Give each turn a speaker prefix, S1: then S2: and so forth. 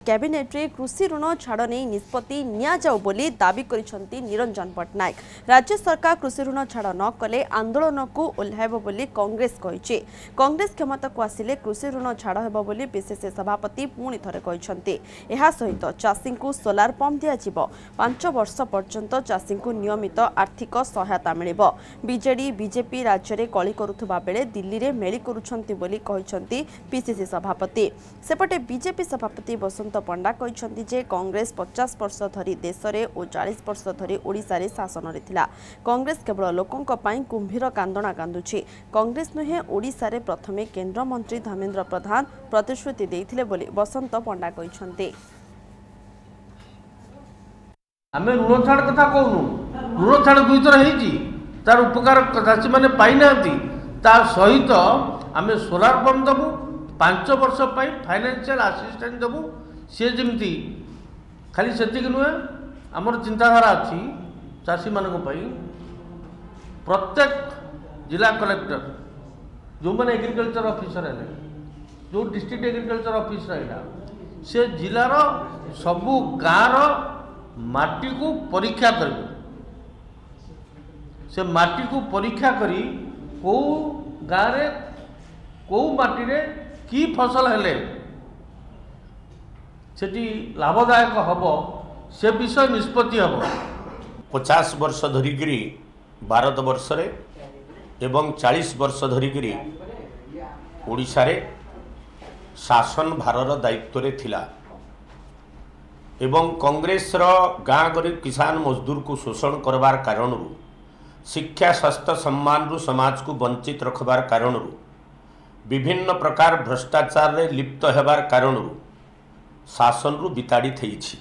S1: Cabinet रे कृषि ऋण छाड़ नहीं निष्पत्ति नियाजाऊ बोली दाबी करिसेंती निरंजन पट्टनायक। राज्य सरकार कृषि ऋण छाड़ न कले आंदोलन को ओह्लाइब बोली कांग्रेस कहिछि। कांग्रेस क्षमता को आसिले कृषि ऋण छाड़ हेबो बोली पीसीसी सभापति पुणी थरे कहिसेंती। एहा सहित चाषी को सोलार पंप दिया जिवो। 5 वर्ष पर्यंत चाषी को नियमित आर्थिक सहायता मिलिबो। बीजेडी बीजेपी राज्य रे कली करुथबा बेले दिल्ली रे मेली करूछंती बोली कहिसेंती पीसीसी सभापति। सेपटे बीजेपी सभापति बसंत पंडा कहते जे कांग्रेस 50 वर्ष धरी देश में और 40 वर्ष धरी ओडिशा रे शासन रे थिला। कांग्रेस केवल लोकंक पई कुंभीर कांदना कांदुछि। कांग्रेस नुहे ओडिशा रे प्रथमे केंद्र मंत्री धर्मेंद्र प्रधान प्रतिश्रुति देइथिले बोली बसंत पंडा कहते।
S2: आमे ऋण छाड़ कथा कहूनु ऋण छाड़ दुई थर हेछि तार उपकार चाषी मैंने पाई नांती ता सहित आमे सोलार पंप दबु 5 वर्ष पाई फाइनेंशियल असिस्टेंस दबु सी जमी खाली सेतिक नुहे आमर चिंताधारा अच्छी चाषी मानक पई प्रत्येक जिला कलेक्टर जो मैंने एग्रीकल्चर ऑफिसर है जो डिस्ट्रिक्ट एग्रीकल्चर ऑफिसर है से जिलार सबू गाँव माटी को परीक्षा कर से माटी को परीक्षा करी को गाँव रे को माटी रे की फसल हेले सेठी लाभदायक हब से विषय निष्पत्ति हब।
S3: 50 वर्ष धरिकी भारत वर्ष रे एवं 40 वर्ष धरिकी ओडिशा रे शासन भारर दायित्व रे थिला एवं कांग्रेस रो गाँ गरीब किसान मजदूर को शोषण करबार कारण शिक्षा स्वास्थ्य सम्मान रु समाज को वंचित रखबार कारण विभिन्न प्रकार भ्रष्टाचार रे लिप्त हेबार कारण शासन रु विताड़ित होइछि।